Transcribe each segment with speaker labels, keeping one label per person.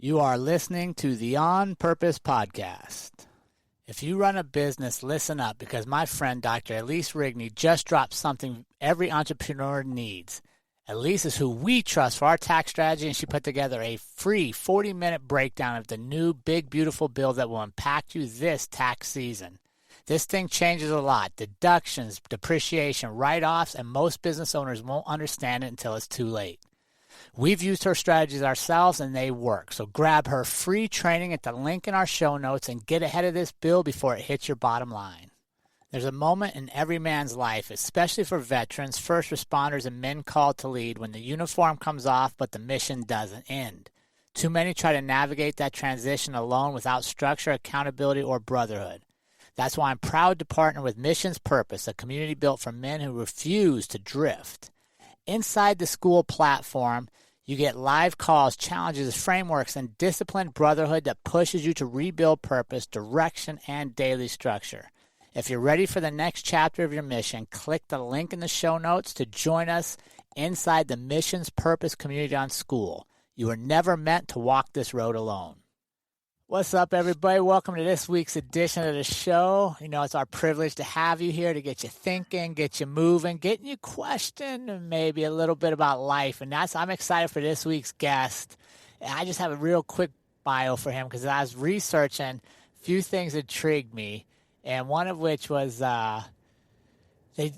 Speaker 1: You are listening to the On Purpose Podcast. If you run a business, listen up, because my friend Dr. Elise Rigney just dropped something every entrepreneur needs. Elise is who we trust for our tax strategy, and she put together a free 40-minute breakdown of the new big, beautiful bill that will impact you this tax season. This thing changes a lot. Deductions, depreciation, write-offs, and most business owners won't understand it until it's too late. We've used her strategies ourselves, and they work. So grab her free training at the link in our show notes and get ahead of this bill before it hits your bottom line. There's a moment in every man's life, especially for veterans, first responders, and men called to lead, when the uniform comes off but the mission doesn't end. Too many try to navigate that transition alone without structure, accountability, or brotherhood. That's why I'm proud to partner with Mission's Purpose, a community built for men who refuse to drift. Inside the school platform, you get live calls, challenges, frameworks, and disciplined brotherhood that pushes you to rebuild purpose, direction, and daily structure. If you're ready for the next chapter of your mission, click the link in the show notes to join us inside the Mission's Purpose community on School. You were never meant to walk this road alone. What's up, everybody? Welcome to this week's edition of the show. You know, it's our privilege to have you here to get you thinking, get you moving, getting you questioning maybe a little bit about life. And I'm excited for this week's guest. I just have a real quick bio for him because I was researching, a few things intrigued me, and one of which was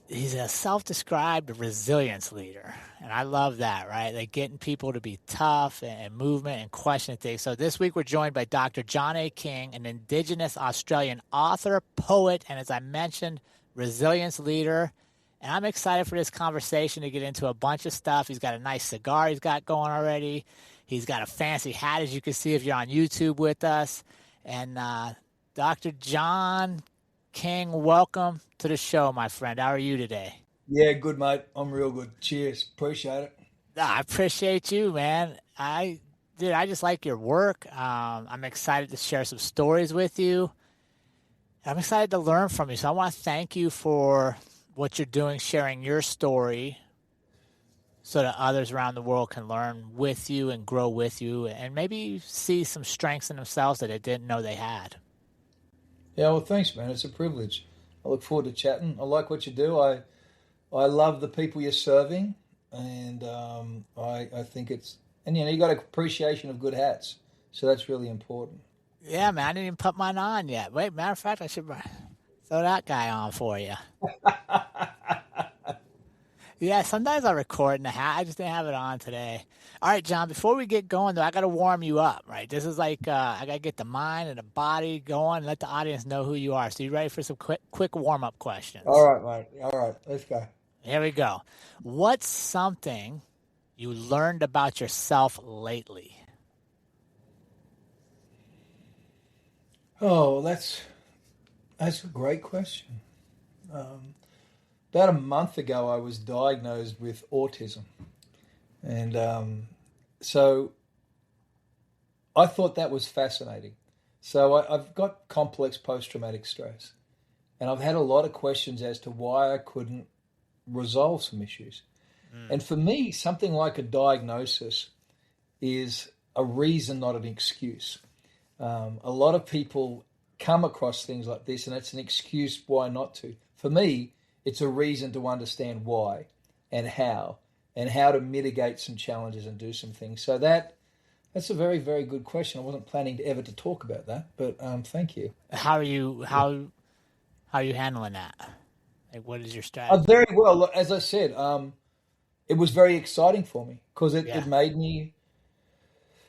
Speaker 1: he's a self-described resilience leader. And I love that, right? Like getting people to be tough and movement and question things. So this week we're joined by Dr. John A. King, an Indigenous Australian author, poet, and as I mentioned, resilience leader. And I'm excited for this conversation to get into a bunch of stuff. He's got a nice cigar he's got going already. He's got a fancy hat, as you can see if you're on YouTube with us. And Dr. John King, welcome to the show, my friend. How are you today?
Speaker 2: Yeah, good, mate. I'm real good. Cheers. Appreciate it.
Speaker 1: I appreciate you, man. I just like your work. I'm excited to share some stories with you. I'm excited to learn from you. So I want to thank you for what you're doing, sharing your story so that others around the world can learn with you and grow with you and maybe see some strengths in themselves that they didn't know they had.
Speaker 2: Yeah, well, thanks, man. It's a privilege. I look forward to chatting. I like what you do. I love the people you're serving, and I think it's, and you got an appreciation of good hats, so that's really important.
Speaker 1: Yeah, man, I didn't even put mine on yet. Wait, matter of fact, I should throw that guy on for you. Yeah, sometimes I record in the hat. I just didn't have it on today. All right, John, before we get going, though, I got to warm you up, right? This is like I got to get the mind and the body going and let the audience know who you are. So you ready for some quick warm-up questions?
Speaker 2: All right, mate. All right, let's go.
Speaker 1: Here we go. What's something you learned about yourself lately?
Speaker 2: Oh, that's a great question. About a month ago, I was diagnosed with autism. And so I thought that was fascinating. So I've got complex post-traumatic stress. And I've had a lot of questions as to why I couldn't resolve some issues. And for me, something like a diagnosis is a reason, not an excuse. A lot of people come across things like this, and it's an excuse why not to. For me, it's a reason to understand why and how to mitigate some challenges and do some things. So that's a very, very good question. I wasn't planning to ever to talk about that, but thank you.
Speaker 1: How are you handling that? Like, what is your strategy?
Speaker 2: Very well. Look, as I said, it was very exciting for me because it made me.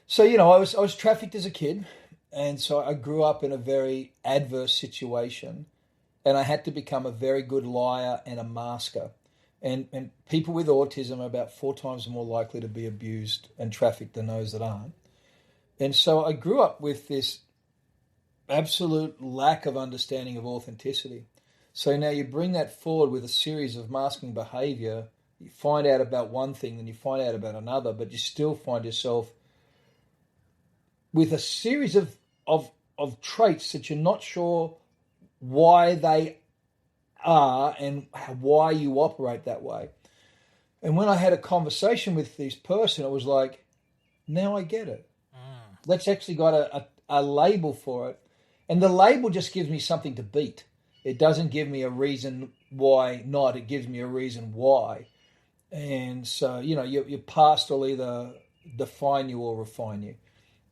Speaker 2: So I was trafficked as a kid, and so I grew up in a very adverse situation, and I had to become a very good liar and a masker. And people with autism are about 4 times more likely to be abused and trafficked than those that aren't. And so I grew up with this absolute lack of understanding of authenticity. So now you bring that forward with a series of masking behavior, you find out about one thing, then you find out about another, but you still find yourself with a series of traits that you're not sure why they are and why you operate that way. And when I had a conversation with this person, it was like, now I get it. Let's actually got a label for it. And the label just gives me something to beat. It doesn't give me a reason why not. It gives me a reason why. And so, your past will either define you or refine you.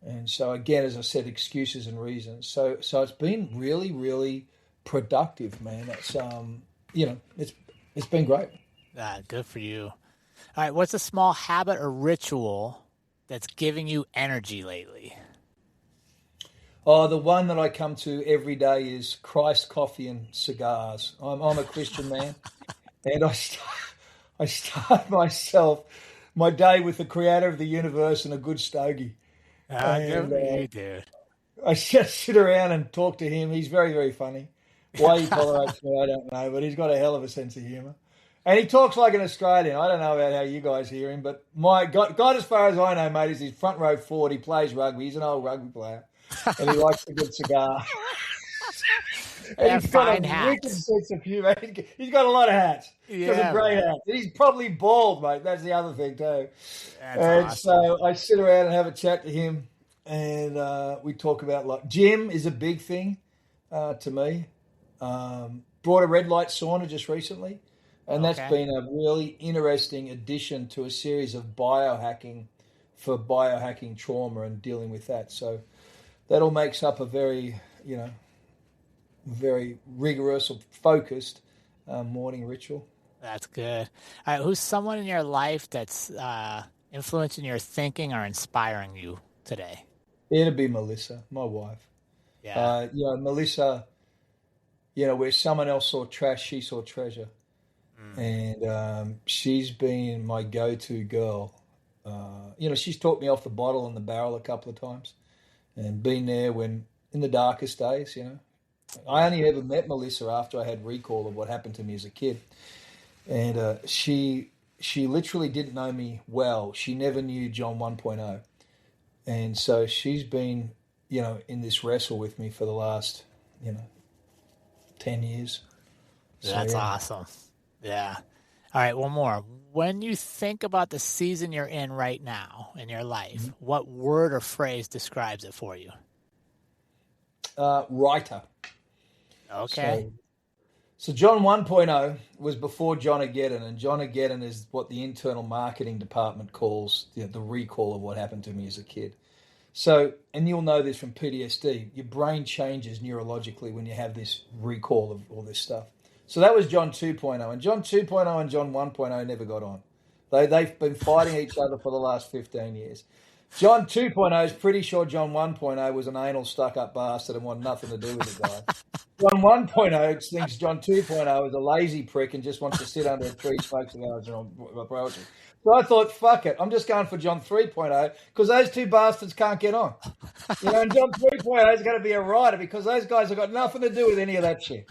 Speaker 2: And so, again, as I said, excuses and reasons. So it's been really, really productive, man. That's it's been great.
Speaker 1: Good for you. All right, what's a small habit or ritual that's giving you energy lately?
Speaker 2: Oh, the one that I come to every day is Christ coffee and cigars. I'm a Christian man, and I start my day with the Creator of the universe and a good stogie.
Speaker 1: Good for you, dude.
Speaker 2: I just sit around and talk to him. He's very, very funny. Why he tolerates me, I don't know, but he's got a hell of a sense of humour. And he talks like an Australian. I don't know about how you guys hear him, but God, as far as I know, mate, is his front row forward. He plays rugby. He's an old rugby player, and he likes a good cigar. And he's got a wicked sense of humour. He's got a lot of hats. He's got some great hats. And he's probably bald, mate. That's the other thing too. Awesome. So I sit around and have a chat to him, and we talk about gym is a big thing to me. Brought a red light sauna just recently. And that's been a really interesting addition to a series of biohacking for biohacking trauma and dealing with that. So that all makes up a very, very rigorous or focused morning ritual.
Speaker 1: That's good. All right, who's someone in your life that's influencing your thinking or inspiring you today?
Speaker 2: It'd be Melissa, my wife.
Speaker 1: Yeah.
Speaker 2: Melissa, where someone else saw trash, she saw treasure. And she's been my go-to girl. She's talked me off the bottle and the barrel a couple of times and been there when in the darkest days, I only ever met Melissa after I had recall of what happened to me as a kid. And she literally didn't know me well. She never knew John 1.0. And so she's been, in this wrestle with me for the last, 10 years.
Speaker 1: That's awesome. Yeah. All right, one more. When you think about the season you're in right now in your life, what word or phrase describes it for you?
Speaker 2: Writer.
Speaker 1: Okay.
Speaker 2: So John 1.0 was before John Ageddon, and John Ageddon is what the internal marketing department calls the recall of what happened to me as a kid. So, and you'll know this from PTSD, your brain changes neurologically when you have this recall of all this stuff. So that was John 2.0. And John 2.0 and John 1.0 never got on. They've been fighting each other for the last 15 years. John 2.0 is pretty sure John 1.0 was an anal stuck-up bastard and wanted nothing to do with the guy. John 1.0 thinks John 2.0 is a lazy prick and just wants to sit under a tree, smoke cigars, and poetry. So I thought, fuck it. I'm just going for John 3.0 because those two bastards can't get on. And John 3.0 is going to be a writer because those guys have got nothing to do with any of that shit.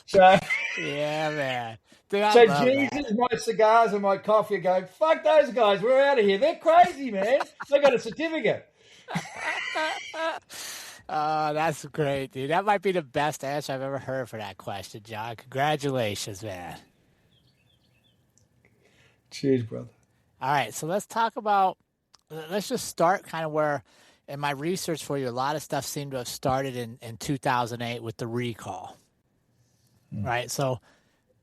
Speaker 2: So
Speaker 1: yeah, man. Dude,
Speaker 2: Jesus, my cigars and my coffee are going, fuck those guys. We're out of here. They're crazy, man. They got a certificate.
Speaker 1: Oh, that's great, dude. That might be the best answer I've ever heard for that question, John. Congratulations, man.
Speaker 2: Cheers, brother.
Speaker 1: All right, so let's just start kind of where, in my research for you, a lot of stuff seemed to have started in 2008 with the recall. Right. So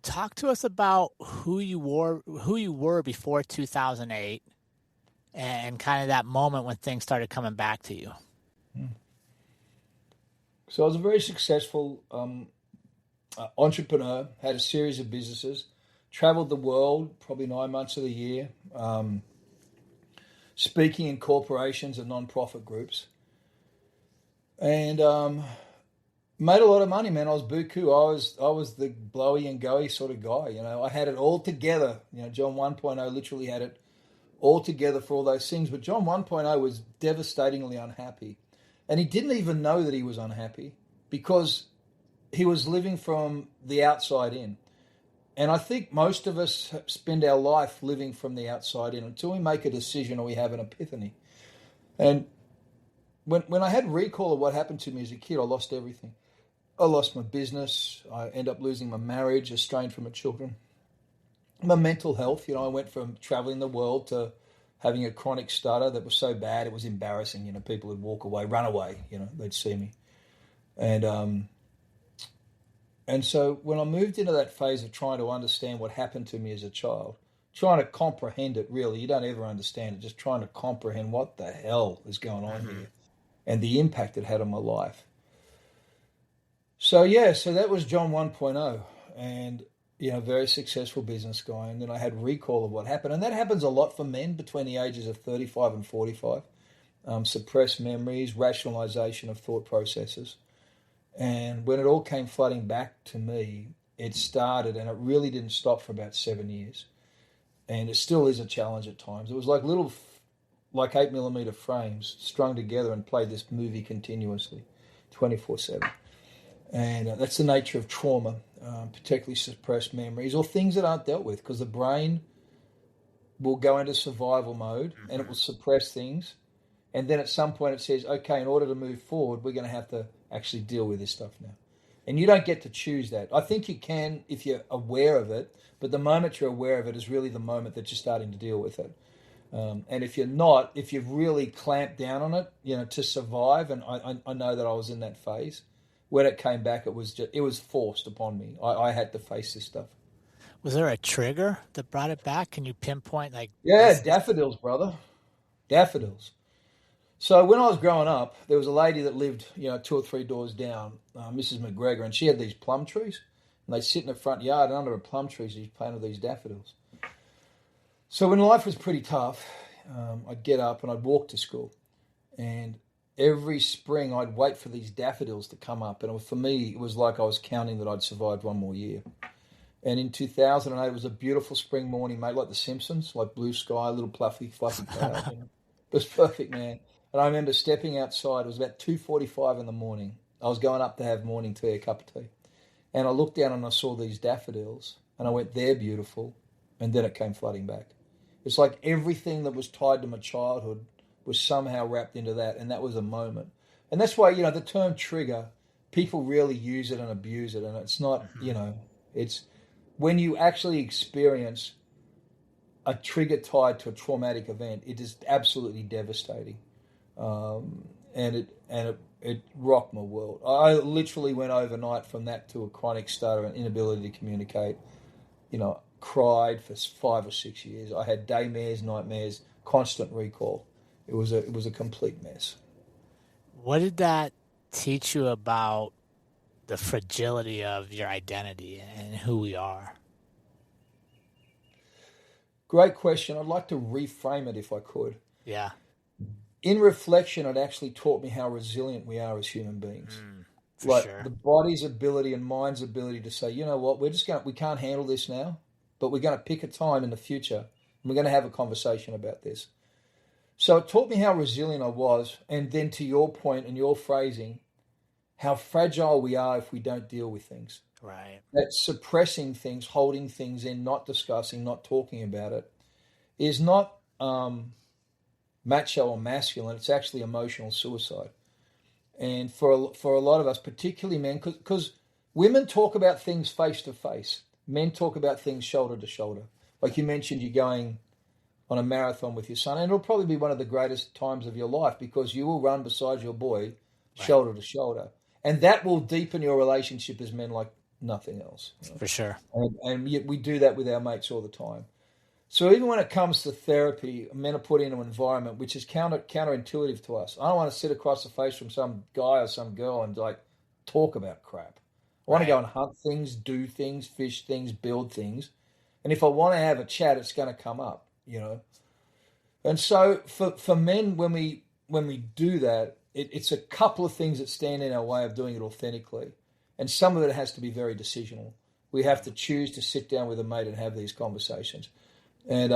Speaker 1: talk to us about who you were before 2008 and kind of that moment when things started coming back to you.
Speaker 2: So I was a very successful entrepreneur, had a series of businesses, traveled the world probably 9 months of the year, speaking in corporations and non-profit groups. And made a lot of money, man. I was buku. I was the blowy and goey sort of guy. I had it all together. John 1.0 literally had it all together for all those things. But John 1.0 was devastatingly unhappy. And he didn't even know that he was unhappy because he was living from the outside in. And I think most of us spend our life living from the outside in until we make a decision or we have an epiphany. And when I had recall of what happened to me as a kid, I lost everything. I lost my business. I ended up losing my marriage, estranged from my children. My mental health, I went from traveling the world to having a chronic stutter that was so bad it was embarrassing. People would walk away, run away. They'd see me, and so when I moved into that phase of trying to understand what happened to me as a child, trying to comprehend it, really, you don't ever understand it, just trying to comprehend what the hell is going on here and the impact it had on my life. So that was John 1.0, and very successful business guy. And then I had recall of what happened, and that happens a lot for men between the ages of 35 and 45. Suppressed memories, rationalization of thought processes. And when it all came flooding back to me, it started, and it really didn't stop for about 7 years. And it still is a challenge at times. It was like little, like 8mm frames strung together and played this movie continuously, 24/7. And that's the nature of trauma, particularly suppressed memories or things that aren't dealt with, because the brain will go into survival mode and it will suppress things. And then at some point it says, okay, in order to move forward, we're going to have to actually deal with this stuff now. And you don't get to choose that. I think you can if you're aware of it, but the moment you're aware of it is really the moment that you're starting to deal with it. And if you're not, if you've really clamped down on it, to survive, and I know that I was in that phase, when it came back, it was forced upon me. I had to face this stuff.
Speaker 1: Was there a trigger that brought it back? Can you pinpoint
Speaker 2: daffodils, brother. Daffodils. So when I was growing up, there was a lady that lived, 2 or 3 doors down, Mrs. McGregor, and she had these plum trees, and they'd sit in the front yard, and under a plum tree, she'd planted these daffodils. So when life was pretty tough, I'd get up and I'd walk to school, and every spring I'd wait for these daffodils to come up, and for me, it was like I was counting that I'd survived one more year. And in 2008, it was a beautiful spring morning, mate, like The Simpsons, like blue sky, little fluffy clouds. It was perfect, man. And I remember stepping outside. It was about 2:45 in the morning. I was going up to have morning tea, a cup of tea. And I looked down and I saw these daffodils. And I went, they're beautiful. And then it came flooding back. It's like everything that was tied to my childhood was somehow wrapped into that. And that was a moment. And that's why, the term trigger, people really use it and abuse it. And it's not, it's when you actually experience a trigger tied to a traumatic event, it is absolutely devastating. And it rocked my world. I literally went overnight from that to a chronic stutter and inability to communicate. Cried for 5 or 6 years. I had daymares, nightmares, constant recall. It was a complete mess.
Speaker 1: What did that teach you about the fragility of your identity and who we are?
Speaker 2: Great question. I'd like to reframe it if I could.
Speaker 1: Yeah.
Speaker 2: In reflection, it actually taught me how resilient we are as human beings.
Speaker 1: Sure.
Speaker 2: The body's ability and mind's ability to say, you know what, we can't handle this now, but we're going to pick a time in the future and we're going to have a conversation about this. So it taught me how resilient I was, and then to your point and your phrasing, how fragile we are if we don't deal with things.
Speaker 1: Right.
Speaker 2: That suppressing things, holding things in, not discussing, not talking about it, is not macho or masculine. It's actually emotional suicide. And for a lot of us, particularly men, because women talk about things face to face. Men talk about things shoulder to shoulder. Like you mentioned, you're going on a marathon with your son, and it'll probably be one of the greatest times of your life because you will run beside your boy shoulder to shoulder. And that will deepen your relationship as men like nothing else.
Speaker 1: For sure.
Speaker 2: And yet we do that with our mates all the time. So even when it comes to therapy, men are put into an environment which is counterintuitive to us. I don't want to sit across the face from some guy or some girl and talk about crap. I want to go and hunt things, do things, fish things, build things. And if I want to have a chat, it's going to come up, And so for men, when we do that, it's a couple of things that stand in our way of doing it authentically. And some of it has to be very decisional. We have to choose to sit down with a mate and have these conversations. And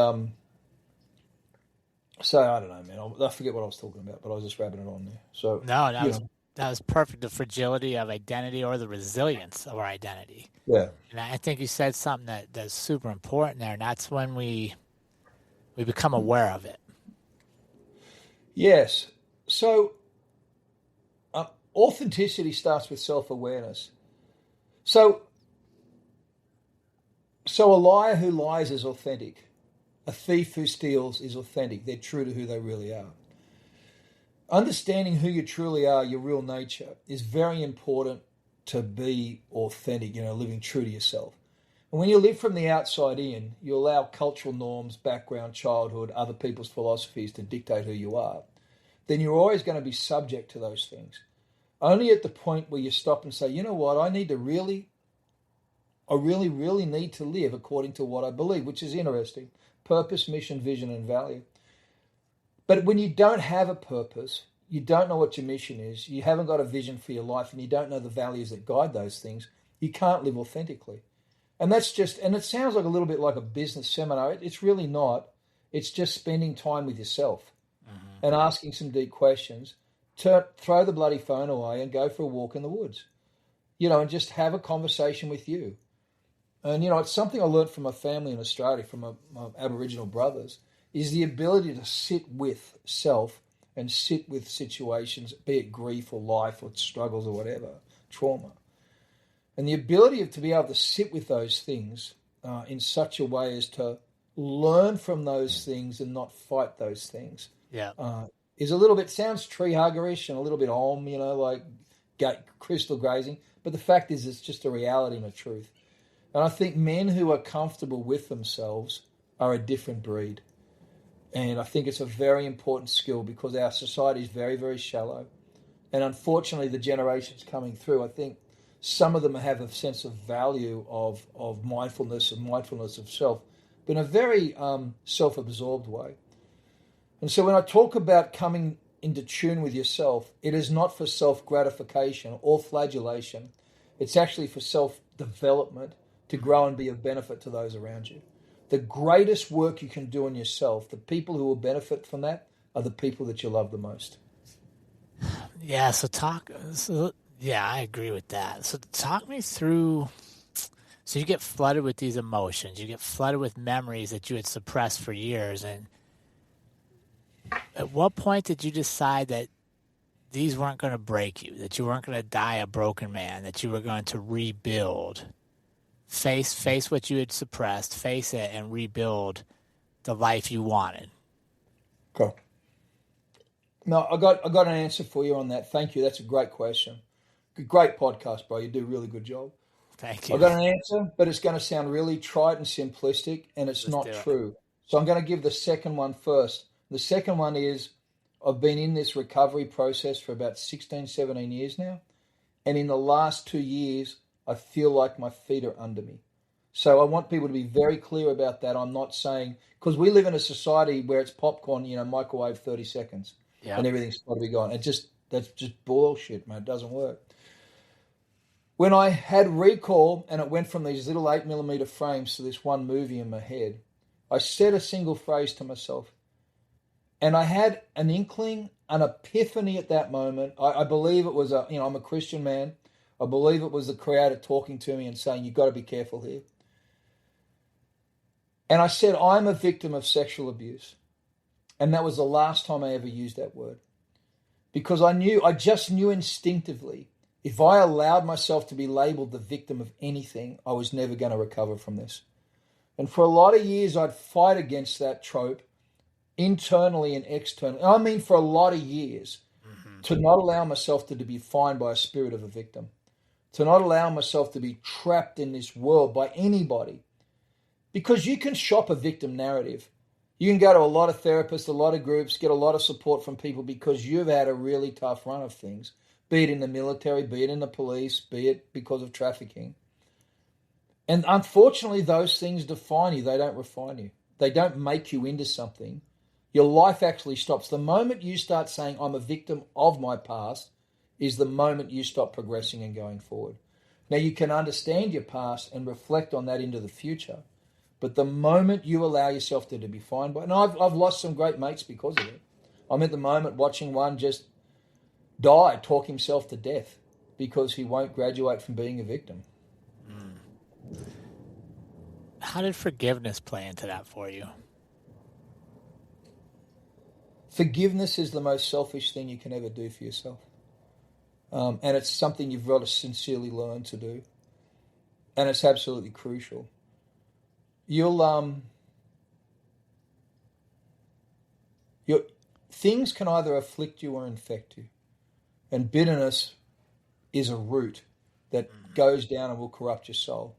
Speaker 2: so I don't know, man. I forget what I was talking about, but I was just wrapping it on there. So
Speaker 1: that was perfect. The fragility of identity or the resilience of our identity.
Speaker 2: Yeah.
Speaker 1: And I think you said something that's super important there, and that's when we become aware of it.
Speaker 2: Yes. So authenticity starts with self-awareness. So a liar who lies is authentic. A thief who steals is authentic. They're true to who they really are. Understanding who you truly are, your real nature, is very important to be authentic, living true to yourself. And when you live from the outside in, you allow cultural norms, background, childhood, other people's philosophies to dictate who you are. Then you're always going to be subject to those things. Only at the point where you stop and say, you know what, I really need to live according to what I believe, which is interesting. Purpose, mission, vision, and value. But when you don't have a purpose, you don't know what your mission is, you haven't got a vision for your life, and you don't know the values that guide those things, you can't live authentically. And it sounds like a little bit like a business seminar. It's really not. It's just spending time with yourself and asking some deep questions. Throw the bloody phone away and go for a walk in the woods, and just have a conversation with you. And, it's something I learned from my family in Australia, from my Aboriginal brothers, is the ability to sit with self and sit with situations, be it grief or life or struggles or whatever, trauma. And the ability to be able to sit with those things in such a way as to learn from those things and not fight those things is a little bit, sounds tree huggerish and a little bit like crystal grazing. But the fact is, it's just a reality and a truth. And I think men who are comfortable with themselves are a different breed. And I think it's a very important skill because our society is very, very shallow. And unfortunately, the generations coming through, I think some of them have a sense of value of mindfulness and mindfulness of self, but in a very self-absorbed way. And so when I talk about coming into tune with yourself, it is not for self-gratification or flagellation. It's actually for self-development to grow and be of benefit to those around you. The greatest work you can do on yourself, the people who will benefit from that are the people that you love the most.
Speaker 1: Yeah, I agree with that. So talk me through, so you get flooded with these emotions, you get flooded with memories that you had suppressed for years. And at what point did you decide that these weren't going to break you, that you weren't going to die a broken man, that you were going to rebuild? Face what you had suppressed, face it, and rebuild the life you wanted.
Speaker 2: Okay. No, I got an answer for you on that. Thank you. That's a great question. Great podcast, bro. You do a really good job.
Speaker 1: Thank you.
Speaker 2: I got an answer, but it's going to sound really trite and simplistic, and it's not true. So I'm going to give the second one first. The second one is I've been in this recovery process for about 16, 17 years now, and in the last 2 years, I feel like my feet are under me. So I want people to be very clear about that. I'm not saying, because we live in a society where it's popcorn, microwave 30 seconds and everything's got to be gone. That's just bullshit, man. It doesn't work. When I had recall and it went from these little 8mm frames to this one movie in my head, I said a single phrase to myself. And I had an inkling, an epiphany at that moment. I believe it was I'm a Christian man. I believe it was the Creator talking to me and saying, you've got to be careful here. And I said, I'm a victim of sexual abuse. And that was the last time I ever used that word. Because I just knew instinctively, if I allowed myself to be labeled the victim of anything, I was never going to recover from this. And for a lot of years, I'd fight against that trope, internally and externally. I mean, for a lot of years, to not allow myself to be defined by a spirit of a victim. To not allow myself to be trapped in this world by anybody. Because you can shop a victim narrative. You can go to a lot of therapists, a lot of groups, get a lot of support from people because you've had a really tough run of things. Be it in the military, be it in the police, be it because of trafficking. And unfortunately, those things define you. They don't refine you. They don't make you into something. Your life actually stops. The moment you start saying, I'm a victim of my past, is the moment you stop progressing and going forward. Now, you can understand your past and reflect on that into the future, but the moment you allow yourself to be defined by... And I've lost some great mates because of it. I'm at the moment watching one just die, talk himself to death, because he won't graduate from being a victim.
Speaker 1: How did forgiveness play into that for you?
Speaker 2: Forgiveness is the most selfish thing you can ever do for yourself. And it's something you've got to sincerely learn to do. And it's absolutely crucial. Things can either afflict you or infect you. And bitterness is a root that goes down and will corrupt your soul.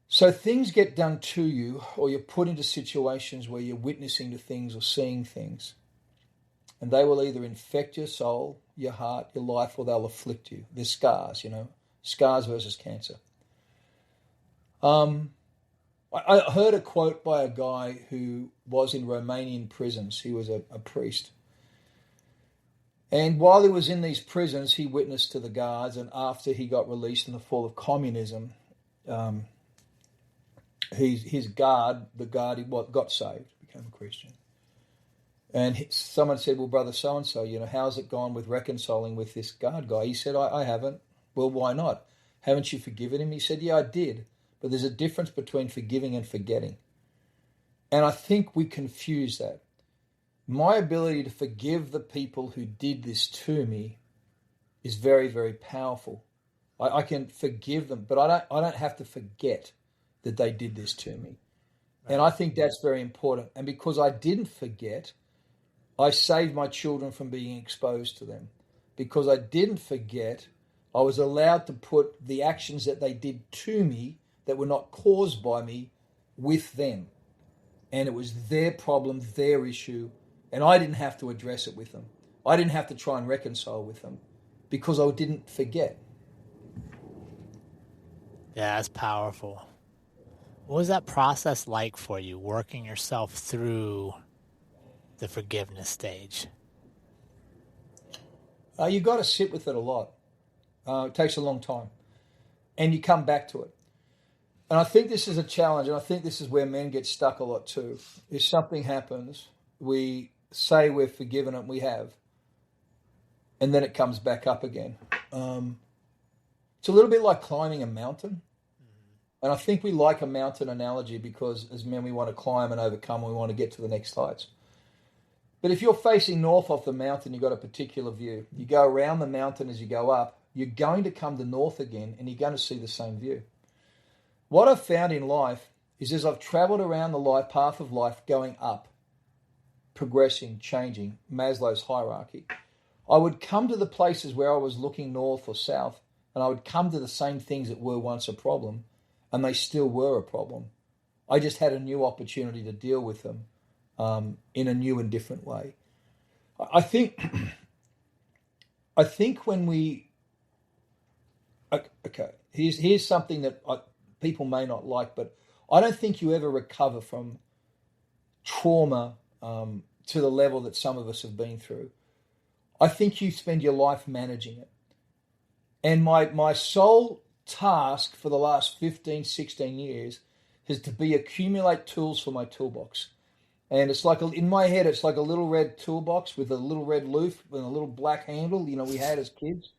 Speaker 2: So things get done to you, or you're put into situations where you're witnessing to things or seeing things. And they will either infect your soul, your heart, your life, or they'll afflict you. They're scars, scars versus cancer. I heard a quote by a guy who was in Romanian prisons. He was a priest. And while he was in these prisons, he witnessed to the guards. And after he got released in the fall of communism, his guard, the guard he got saved, became a Christian. And someone said, well, brother so-and-so, how's it gone with reconciling with this guard guy? He said, I haven't. Well, why not? Haven't you forgiven him? He said, yeah, I did. But there's a difference between forgiving and forgetting. And I think we confuse that. My ability to forgive the people who did this to me is very, very powerful. I can forgive them, but I don't have to forget that they did this to me. Right. And I think that's very important. And because I didn't forget, I saved my children from being exposed to them. Because I didn't forget, I was allowed to put the actions that they did to me that were not caused by me with them. And it was their problem, their issue, and I didn't have to address it with them. I didn't have to try and reconcile with them because I didn't forget.
Speaker 1: Yeah, that's powerful. What was that process like for you, working yourself through the forgiveness stage?
Speaker 2: You've got to sit with it a lot. It takes a long time. And you come back to it. And I think this is a challenge, and I think this is where men get stuck a lot too. If something happens, we say we're forgiven and we have, and then it comes back up again. It's a little bit like climbing a mountain. And I think we like a mountain analogy because as men we want to climb and overcome, and we want to get to the next heights. But if you're facing north off the mountain, you've got a particular view. You go around the mountain as you go up, you're going to come to north again, and you're going to see the same view. What I've found in life is as I've traveled around the life path of life, going up, progressing, changing, Maslow's hierarchy, I would come to the places where I was looking north or south, and I would come to the same things that were once a problem, and they still were a problem. I just had a new opportunity to deal with them in a new and different way. I think when we... Okay, here's something that people may not like, but I don't think you ever recover from trauma to the level that some of us have been through. I think you spend your life managing it. And my sole task for the last 15, 16 years has to be accumulate tools for my toolbox. And it's like, in my head, it's like a little red toolbox with a little red loop and a little black handle, we had as kids.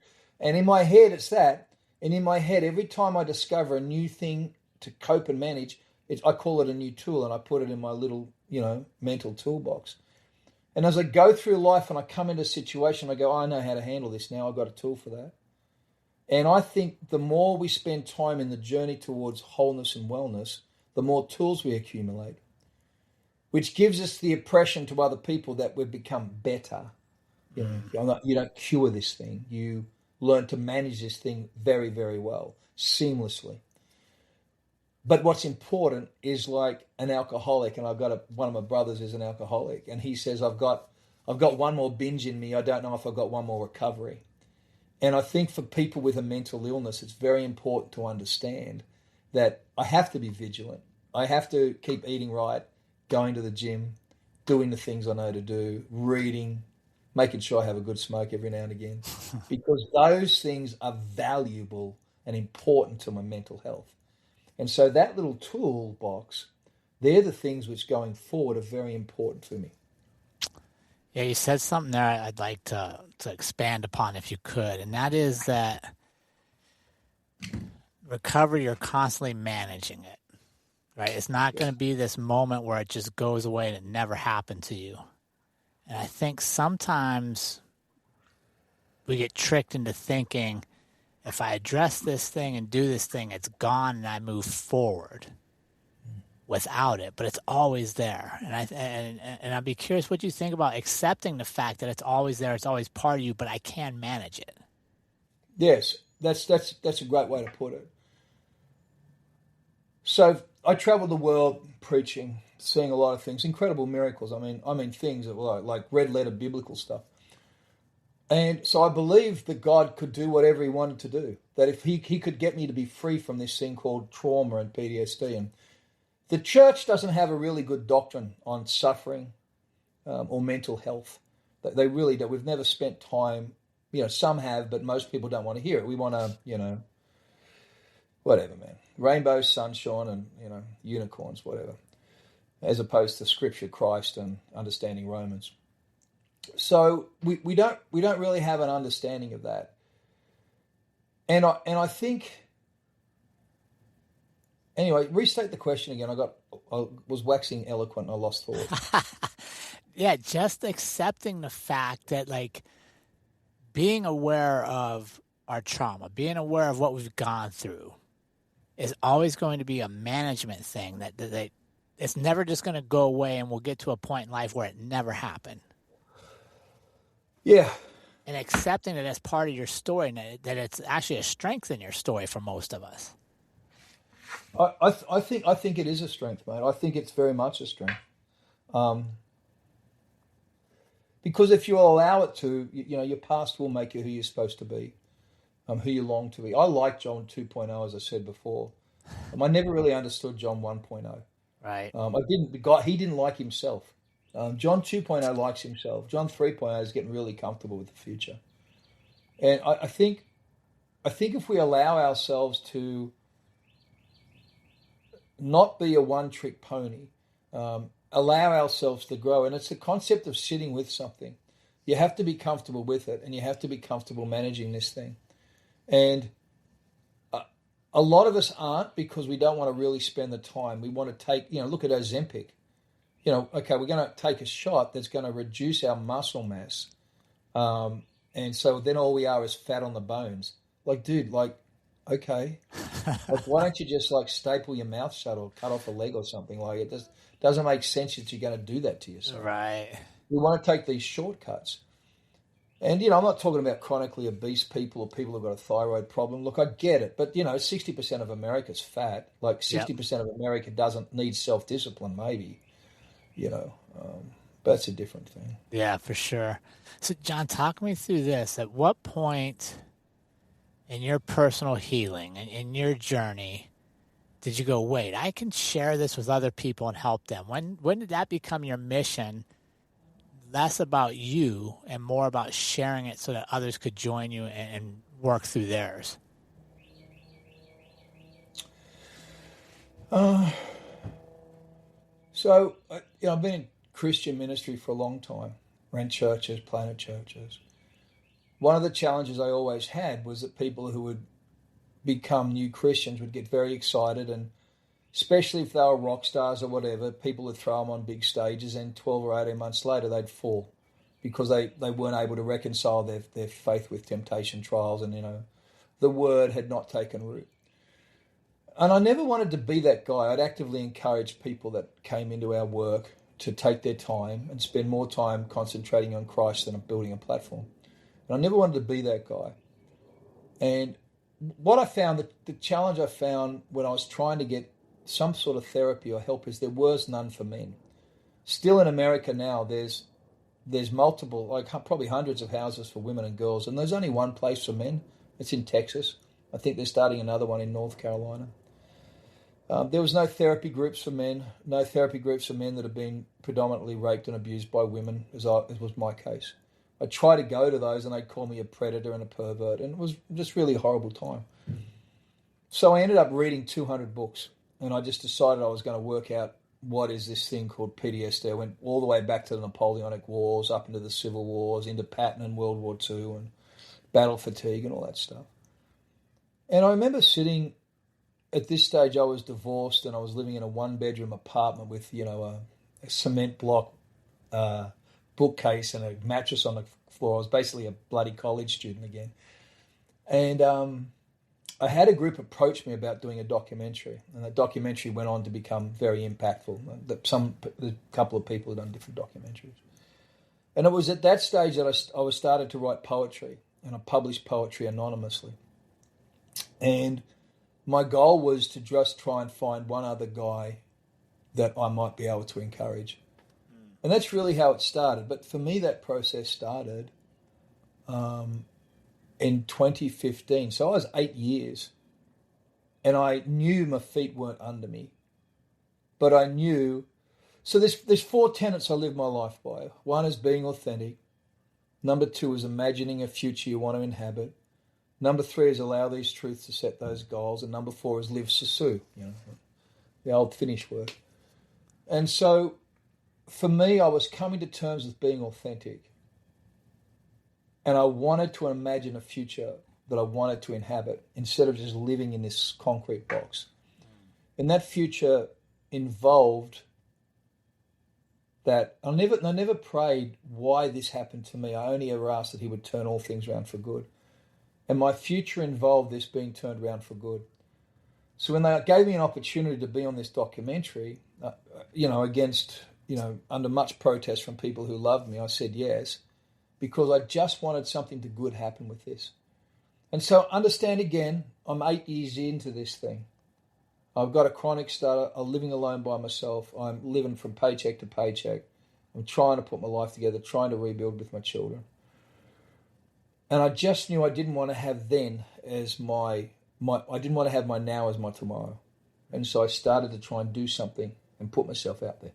Speaker 2: And in my head, it's that. And in my head, every time I discover a new thing to cope and manage, I call it a new tool, and I put it in my little, mental toolbox. And as I go through life and I come into a situation, I go, I know how to handle this now. I've got a tool for that. And I think the more we spend time in the journey towards wholeness and wellness, the more tools we accumulate, which gives us the impression to other people that we've become better. You don't cure this thing. You learn to manage this thing very, very well, seamlessly. But what's important is like an alcoholic, and one of my brothers is an alcoholic, and he says, I've got one more binge in me. I don't know if I've got one more recovery. And I think for people with a mental illness, it's very important to understand that I have to be vigilant. I have to keep eating right, going to the gym, doing the things I know to do, reading, making sure I have a good smoke every now and again, because those things are valuable and important to my mental health. And so that little toolbox, they're the things which going forward are very important for me.
Speaker 1: Yeah, you said something there I'd like to expand upon if you could, and that is that recovery, you're constantly managing it, right? It's not going to be this moment where it just goes away and it never happened to you. And I think sometimes we get tricked into thinking, if I address this thing and do this thing, it's gone and I move forward. without it, but it's always there. And I'd be curious what you think about accepting the fact that it's always there, it's always part of you, but I can manage it.
Speaker 2: Yes, that's a great way to put it. So I traveled the world preaching, seeing a lot of things, incredible miracles. I mean things that were like red letter biblical stuff. And so I believed that God could do whatever he wanted to do. That if he could get me to be free from this thing called trauma and PTSD. And the church doesn't have a really good doctrine on suffering or mental health. They really don't. We've never spent time, some have, but most people don't want to hear it. We want to, whatever, man. Rainbows, sunshine, and, unicorns, whatever. As opposed to Scripture, Christ, and understanding Romans. So we don't really have an understanding of that. And I think, anyway, restate the question again. I was waxing eloquent and I lost thought.
Speaker 1: Yeah, just accepting the fact that, like, being aware of our trauma, being aware of what we've gone through is always going to be a management thing that it's never just going to go away, and we'll get to a point in life where it never happened.
Speaker 2: Yeah.
Speaker 1: And accepting that as part of your story, and that it's actually a strength in your story for most of us.
Speaker 2: I think it is a strength, mate. I think it's very much a strength. Because if you allow it to, your past will make you who you're supposed to be, who you long to be. I like John 2.0, as I said before. I never really understood John 1.0.
Speaker 1: Right.
Speaker 2: He didn't like himself. John 2.0 likes himself. John 3.0 is getting really comfortable with the future. And I think if we allow ourselves to not be a one-trick pony, allow ourselves to grow, and it's the concept of sitting with something. You have to be comfortable with it, and you have to be comfortable managing this thing. And a lot of us aren't, because we don't want to really spend the time. We want to take, look at Ozempic. Okay, we're going to take a shot that's going to reduce our muscle mass. And so then all we are is fat on the bones. Like, dude, okay. Why don't you just staple your mouth shut or cut off a leg or something? It just doesn't make sense that you're going to do that to yourself.
Speaker 1: Right.
Speaker 2: We want to take these shortcuts. And, I'm not talking about chronically obese people or people who've got a thyroid problem. Look, I get it. But, 60% of America's fat. 60% of America doesn't need self-discipline, maybe. But it's a different thing.
Speaker 1: Yeah, for sure. So, John, talk me through this. At what point in your personal healing and in your journey did you go, wait, I can share this with other people and help them? When did that become your mission? Less about you and more about sharing it so that others could join you and work through theirs?
Speaker 2: So, I've been in Christian ministry for a long time, ran churches, planted churches. One of the challenges I always had was that people who would become new Christians would get very excited, and especially if they were rock stars or whatever, people would throw them on big stages, and 12 or 18 months later they'd fall because they weren't able to reconcile their faith with temptation, trials, and, the word had not taken root. And I never wanted to be that guy. I'd actively encourage people that came into our work to take their time and spend more time concentrating on Christ than building a platform. And I never wanted to be that guy. And what I found, the challenge I found when I was trying to get some sort of therapy or help, is there was none for men. Still in America now, there's multiple, probably hundreds of houses for women and girls, and there's only one place for men. It's in Texas. I think they're starting another one in North Carolina. There was no therapy groups for men, no therapy groups for men that have been predominantly raped and abused by women, as was my case. I tried to go to those, and they'd call me a predator and a pervert, and it was just really a horrible time. So I ended up reading 200 books, and I just decided I was going to work out what is this thing called PTSD. I went all the way back to the Napoleonic Wars, up into the Civil Wars, into Patton and World War II, and battle fatigue and all that stuff. And I remember sitting, at this stage I was divorced, and I was living in a one-bedroom apartment with, a cement block bookcase and a mattress on the floor. I was basically a bloody college student again. And I had a group approach me about doing a documentary, and that documentary went on to become very impactful. A couple of people had done different documentaries. And it was at that stage that I was started to write poetry, and I published poetry anonymously. And my goal was to just try and find one other guy that I might be able to encourage. And that's really how it started. But for me, that process started in 2015. So I was 8 years, and I knew my feet weren't under me. But I knew... So there's 4 tenets I live my life by. One is being authentic. Number 2 is imagining a future you want to inhabit. Number 3 is allow these truths to set those goals. And number 4 is live susu, the old Finnish word. And so for me, I was coming to terms with being authentic. And I wanted to imagine a future that I wanted to inhabit instead of just living in this concrete box. And that future involved that I never prayed why this happened to me. I only ever asked that he would turn all things around for good. And my future involved this being turned around for good. So when they gave me an opportunity to be on this documentary, under much protest from people who loved me, I said yes, because I just wanted something to good happen with this. And so understand again, I'm 8 years into this thing. I've got a chronic stutter. I'm living alone by myself. I'm living from paycheck to paycheck. I'm trying to put my life together, trying to rebuild with my children. And I just knew I didn't want to have then as I didn't want to have my now as my tomorrow. And so I started to try and do something and put myself out there.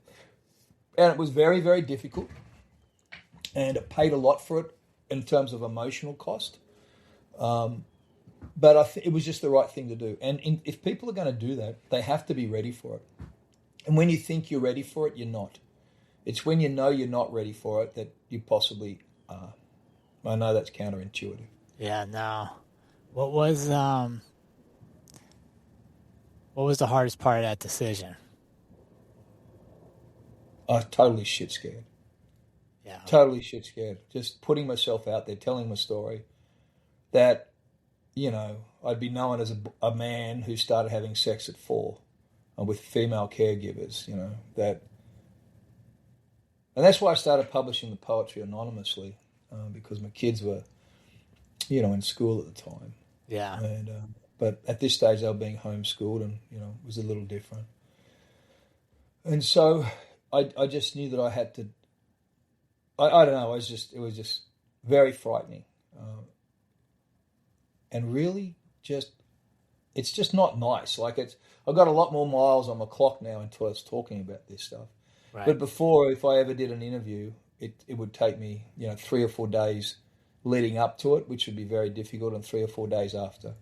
Speaker 2: And it was very, very difficult. And I paid a lot for it in terms of emotional cost. But it was just the right thing to do. And if people are going to do that, they have to be ready for it. And when you think you're ready for it, you're not. It's when you know you're not ready for it that you possibly are. I know that's counterintuitive.
Speaker 1: Yeah, no. What was the hardest part of that decision?
Speaker 2: I was totally shit scared.
Speaker 1: Yeah.
Speaker 2: Totally shit scared. Just putting myself out there, telling my story that, I'd be known as a man who started having sex at 4 with female caregivers, that. And that's why I started publishing the poetry anonymously, because my kids were, in school at the time.
Speaker 1: Yeah.
Speaker 2: And but at this stage they were being homeschooled, and it was a little different. And so I just knew that I had to. I don't know. It was just very frightening, and really it's just not nice. Like I've got a lot more miles on my clock now until I was talking about this stuff.
Speaker 1: Right.
Speaker 2: But before, if I ever did an interview, it would take me 3 or 4 days leading up to it, which would be very difficult, and 3 or 4 days after.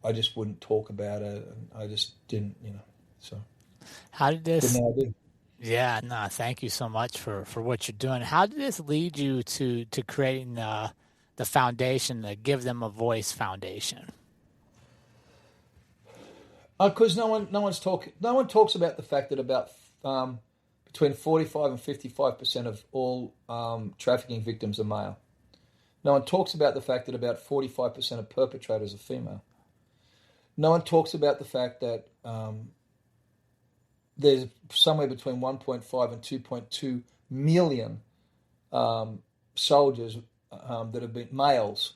Speaker 2: I just wouldn't talk about it, and I just didn't, So
Speaker 1: how did this?
Speaker 2: Didn't know I did.
Speaker 1: Yeah, no, thank you so much for what you're doing. How did this lead you to creating the foundation, the Give Them a Voice Foundation?
Speaker 2: Because no one talks about the fact that about between 45 and 55% of all trafficking victims are male. No one talks about the fact that about 45% of perpetrators are female. No one talks about the fact that there's somewhere between 1.5 and 2.2 million soldiers that have been males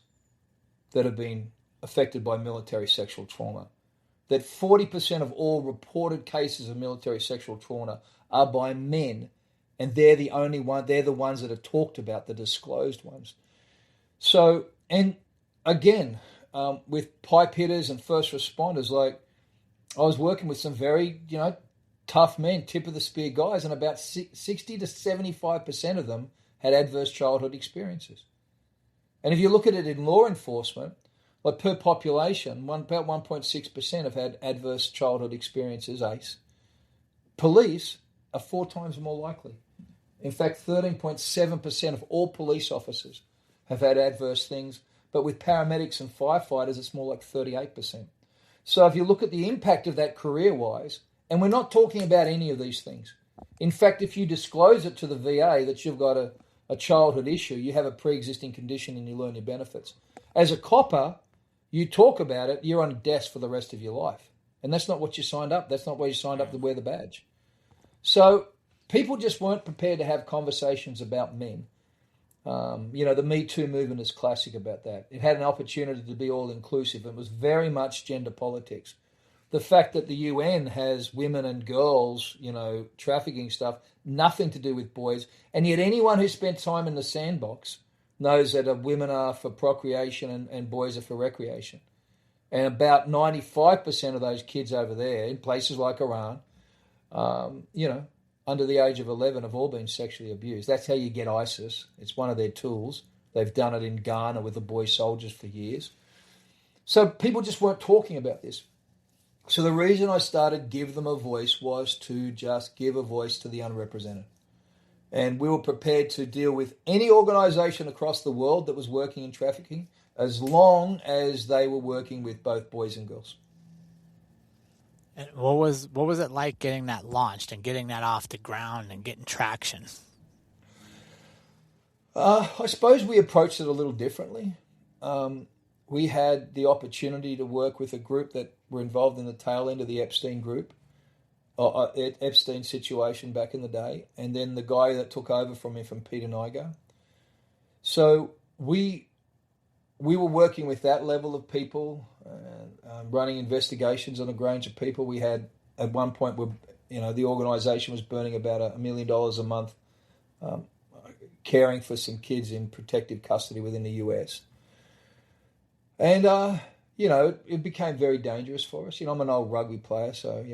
Speaker 2: that have been affected by military sexual trauma. That 40% of all reported cases of military sexual trauma are by men, and they're the only one. They're the ones that are talked about, the disclosed ones. So, and again, with pipe hitters and first responders, like I was working with some very, tough men, tip of the spear guys, and about 60 to 75% of them had adverse childhood experiences. And if you look at it in law enforcement, like per population, about 1.6% have had adverse childhood experiences, ACE. Police are 4 times more likely. In fact, 13.7% of all police officers have had adverse things, but with paramedics and firefighters, it's more like 38%. So if you look at the impact of that career-wise, and we're not talking about any of these things. In fact, if you disclose it to the VA that you've got a childhood issue, you have a pre-existing condition and you learn your benefits. As a copper, you talk about it, you're on desk for the rest of your life. And that's not what you signed up. That's not why you signed up to wear the badge. So people just weren't prepared to have conversations about men. The Me Too movement is classic about that. It had an opportunity to be all inclusive. It was very much gender politics. The fact that the UN has women and girls, trafficking stuff, nothing to do with boys. And yet anyone who spent time in the sandbox knows that women are for procreation and boys are for recreation. And about 95% of those kids over there in places like Iran, under the age of 11 have all been sexually abused. That's how you get ISIS. It's one of their tools. They've done it in Ghana with the boy soldiers for years. So people just weren't talking about this. So the reason I started Give Them a Voice was to just give a voice to the unrepresented. And we were prepared to deal with any organisation across the world that was working in trafficking as long as they were working with both boys and girls.
Speaker 1: And what was it like getting that launched and getting that off the ground and getting traction?
Speaker 2: I suppose we approached it a little differently. We had the opportunity to work with a group that were involved in the tail end of the Epstein group, Epstein situation back in the day, and then the guy that took over from me from Peter Nygaard. So we were working with that level of people, running investigations on a range of people. We had, at one point, the organisation was burning about $1 million a month caring for some kids in protective custody within the US. And, it became very dangerous for us. I'm an old rugby player, so,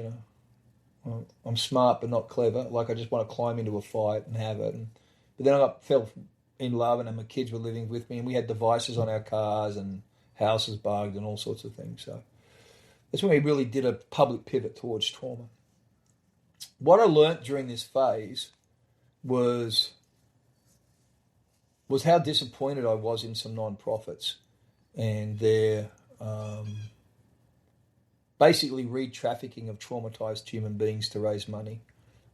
Speaker 2: I'm smart but not clever. Like, I just want to climb into a fight and have it. But then I fell in love, and my kids were living with me, and we had devices on our cars and houses bugged and all sorts of things. So that's when we really did a public pivot towards trauma. What I learnt during this phase was how disappointed I was in some non-profits and their basically re-trafficking of traumatized human beings to raise money.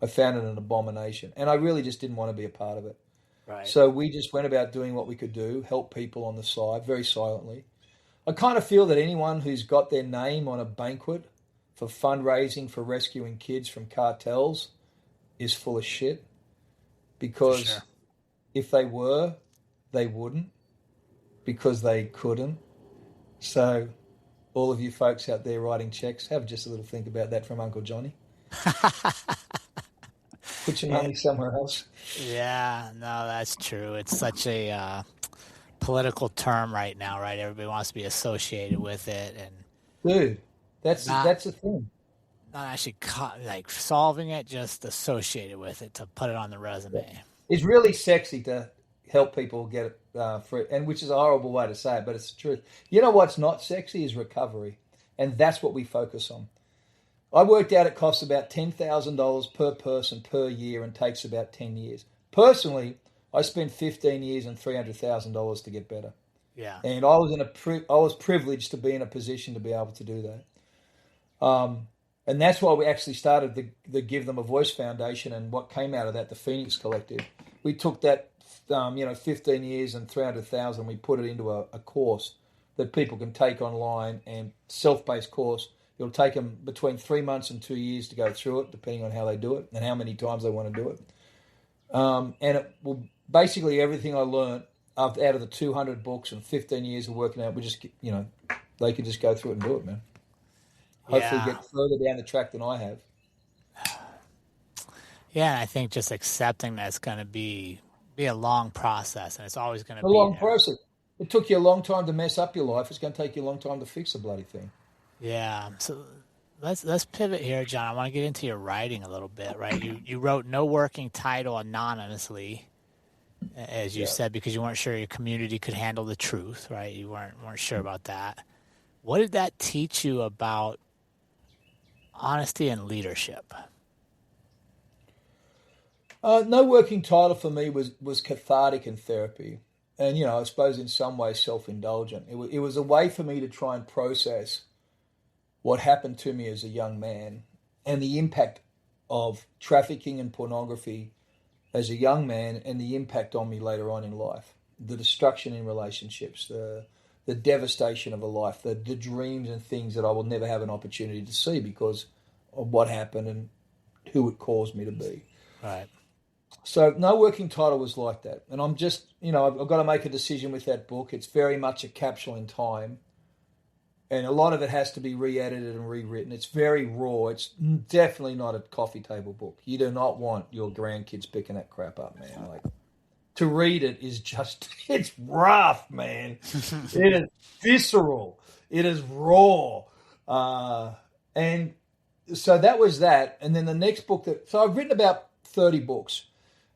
Speaker 2: I found it an abomination, and I really just didn't want to be a part of it.
Speaker 1: Right.
Speaker 2: So we just went about doing what we could do, help people on the side, very silently. I kind of feel that anyone who's got their name on a banquet for fundraising for rescuing kids from cartels is full of shit. Because if they were, they wouldn't. Because they couldn't. So all of you folks out there writing checks, have just a little think about that from Uncle Johnny. Put your money somewhere else.
Speaker 1: Yeah, no, that's true. It's such a political term right now, right? Everybody wants to be associated with it, and
Speaker 2: dude, that's the thing.
Speaker 1: Not actually solving it, just associated with it to put it on the resume.
Speaker 2: It's really sexy to help people get it free, and which is a horrible way to say it, but it's the truth. You know what's not sexy is recovery, and that's what we focus on. I worked out it costs about $10,000 per person per year and takes about 10 years. Personally, I spent 15 years and $300,000 to get better.
Speaker 1: Yeah.
Speaker 2: And I was privileged to be in a position to be able to do that. And that's why we actually started the Give Them a Voice Foundation, and what came out of that, the Phoenix Collective. We took that 15 years and 300,000, we put it into a course that people can take online, and self-paced course. It'll take them between 3 months and 2 years to go through it, depending on how they do it and how many times they want to do it. And it will basically everything I learned out of the 200 books and 15 years of working out, we just, they could just go through it and do it, man. Hopefully get further down the track than I have.
Speaker 1: Yeah, and I think just accepting that's going to be a long process, and it's always going to be
Speaker 2: a long process. It took you a long time to mess up your life. It's going to take you a long time to fix the bloody thing.
Speaker 1: Yeah. So let's pivot here, John. I want to get into your writing a little bit, right? You wrote No Working Title anonymously, as you said, because you weren't sure your community could handle the truth, right? You weren't sure about that. What did that teach you about honesty and leadership?
Speaker 2: No Working Title for me was cathartic and therapy. And, I suppose in some ways self-indulgent. It was a way for me to try and process what happened to me as a young man and the impact of trafficking and pornography as a young man and the impact on me later on in life. The destruction in relationships, the the devastation of a life, the dreams and things that I will never have an opportunity to see because of what happened and who it caused me to be.
Speaker 1: Right.
Speaker 2: So no working title was like that. And I'm just, I've got to make a decision with that book. It's very much a capsule in time. And a lot of it has to be re-edited and rewritten. It's very raw. It's definitely not a coffee table book. You do not want your grandkids picking that crap up, man. Like, to read it is just, it's rough, man. It is visceral. It is raw. And so that was that. And then the next book so I've written about 30 books,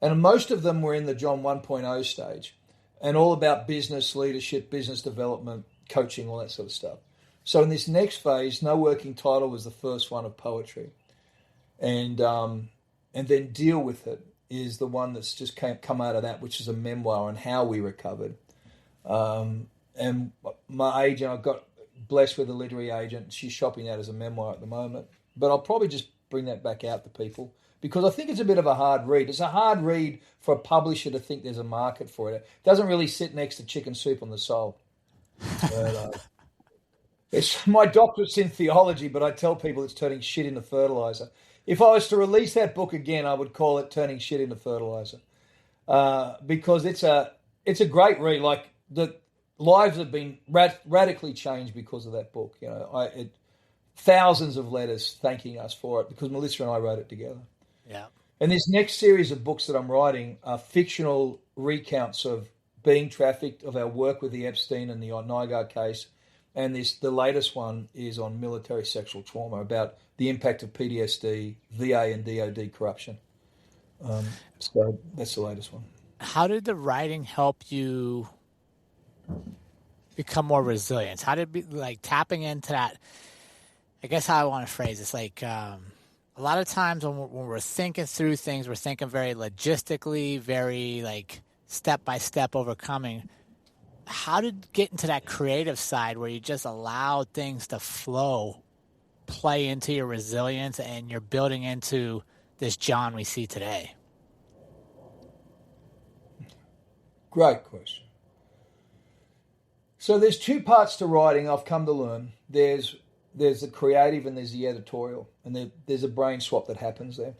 Speaker 2: and most of them were in the John 1.0 stage, and all about business leadership, business development, coaching, all that sort of stuff. So in this next phase, No Working Title was the first one of poetry. And then Deal With It is the one that's just come out of that, which is a memoir on how we recovered. And my agent, I got blessed with a literary agent. She's shopping that as a memoir at the moment. But I'll probably just bring that back out to people because I think it's a bit of a hard read. It's a hard read for a publisher to think there's a market for it. It doesn't really sit next to Chicken Soup on the Soul. It's my doctorate's in theology, but I tell people it's turning shit into fertilizer. If I was to release that book again, I would call it Turning Shit into Fertilizer, because it's a great read. Like, the lives have been radically changed because of that book. Thousands of letters thanking us for it because Melissa and I wrote it together.
Speaker 1: Yeah. And
Speaker 2: this next series of books that I'm writing are fictional recounts of being trafficked, of our work with the Epstein and the Nygaard case. And the latest one is on military sexual trauma, about the impact of PTSD, VA and DOD corruption. So that's the latest one.
Speaker 1: How did the writing help you become more resilient? How did it be, like, tapping into that? I guess how I want to phrase it's like a lot of times when we're thinking through things, we're thinking very logistically, very like step-by-step overcoming. How did you get into that creative side where you just allow things to flow, play into your resilience, and you're building into this John we see today?
Speaker 2: Great question. So there's two parts to writing I've come to learn. There's the creative and there's the editorial, and there's a brain swap that happens there.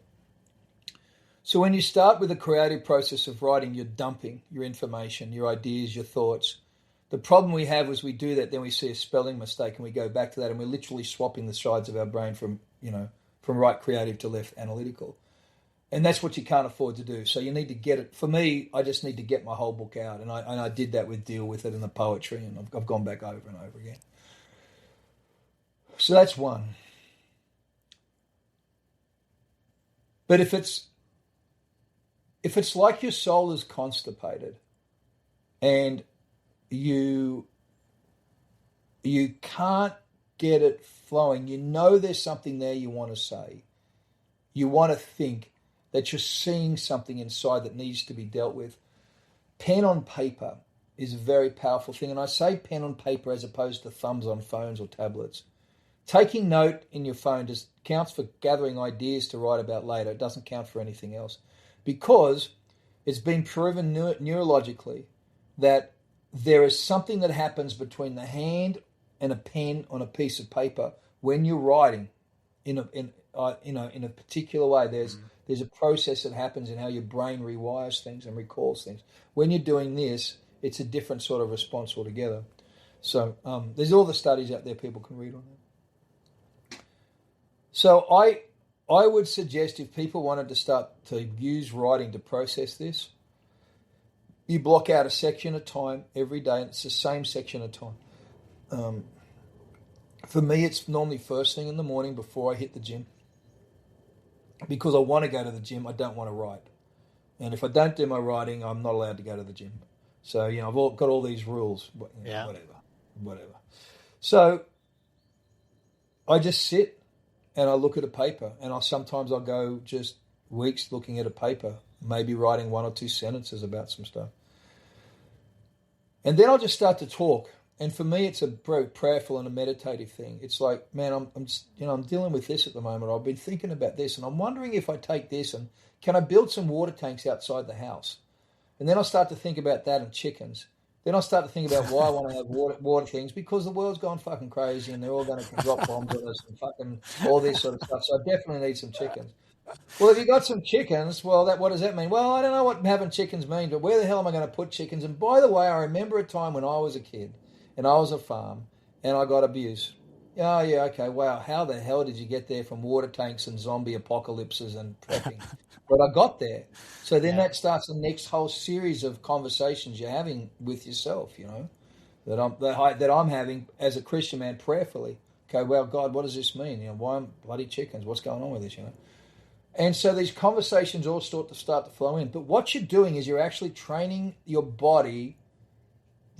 Speaker 2: So when you start with the creative process of writing, you're dumping your information, your ideas, your thoughts. The problem we have is we do that, then we see a spelling mistake and we go back to that, and we're literally swapping the sides of our brain from right creative to left analytical. And that's what you can't afford to do. So you need to get it. For me, I just need to get my whole book out, and I did that with Deal With It and the poetry, and I've gone back over and over again. So that's one. But if it's like your soul is constipated and you can't get it flowing, there's something there you want to say. You want to think that you're seeing something inside that needs to be dealt with. Pen on paper is a very powerful thing. And I say pen on paper as opposed to thumbs on phones or tablets. Taking note in your phone just counts for gathering ideas to write about later. It doesn't count for anything else. Because it's been proven neurologically that there is something that happens between the hand and a pen on a piece of paper when you're writing in a particular way. There's a process that happens in how your brain rewires things and recalls things. When you're doing this, it's a different sort of response altogether. So there's all the studies out there people can read on that. So I would suggest if people wanted to start to use writing to process this, you block out a section at a time every day, and it's the same section at a time. For me, it's normally first thing in the morning before I hit the gym. Because I want to go to the gym, I don't want to write. And if I don't do my writing, I'm not allowed to go to the gym. So, I've got all these rules. Whatever. So I just sit and I look at a paper, and sometimes I'll go just weeks looking at a paper, maybe writing one or two sentences about some stuff. And then I'll just start to talk. And for me, it's a very prayerful and a meditative thing. It's like, man, I'm dealing with this at the moment. I've been thinking about this, and I'm wondering if I take this and can I build some water tanks outside the house? And then I'll start to think about that and chickens. Then I start to think about why I want to have water things, because the world's gone fucking crazy and they're all going to drop bombs on us and fucking all this sort of stuff. So I definitely need some chickens. Well, if you got some chickens, well, what does that mean? Well, I don't know what having chickens means, but where the hell am I going to put chickens? And by the way, I remember a time when I was a kid and I was a farm and I got abuse. Oh, yeah, okay, wow. How the hell did you get there from water tanks and zombie apocalypses and prepping? But I got there. So then that starts the next whole series of conversations you're having with yourself, you know, that I'm having as a Christian man prayerfully. Okay, well, God, what does this mean? You know, why bloody chickens? What's going on with this, you know? And so these conversations all start to flow in. But what you're doing is you're actually training your body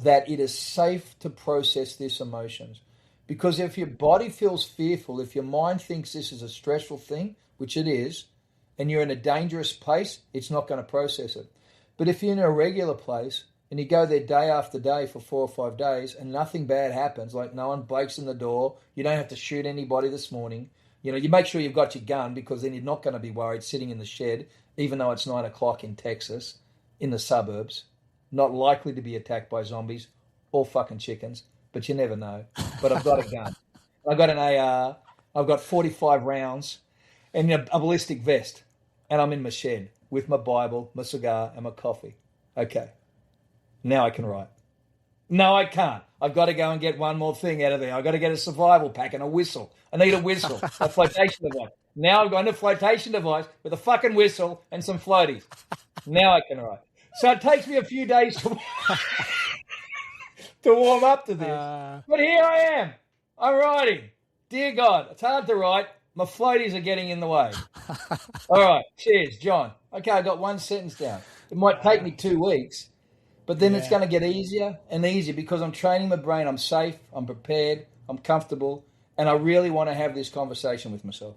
Speaker 2: that it is safe to process these emotions. Because if your body feels fearful, if your mind thinks this is a stressful thing, which it is, and you're in a dangerous place, it's not going to process it. But if you're in a regular place and you go there day after day for 4 or 5 days and nothing bad happens, like no one breaks in the door, you don't have to shoot anybody this morning, you know, you make sure you've got your gun, because then you're not going to be worried sitting in the shed, even though it's 9 o'clock in Texas, in the suburbs, not likely to be attacked by zombies or fucking chickens. But you never know. But I've got a gun. I've got an AR. I've got 45 rounds and a ballistic vest. And I'm in my shed with my Bible, my cigar, and my coffee. Okay. Now I can write. No, I can't. I've got to go and get one more thing out of there. I've got to get a survival pack and a whistle. I need a whistle, a flotation device. Now I've got a flotation device with a fucking whistle and some floaties. Now I can write. So it takes me a few days to warm up to this. But here I am. I'm writing. Dear God, it's hard to write. My floaties are getting in the way. All right. Cheers, John. Okay, I got one sentence down. It might take me 2 weeks, but then it's going to get easier and easier because I'm training my brain. I'm safe. I'm prepared. I'm comfortable. And I really want to have this conversation with myself.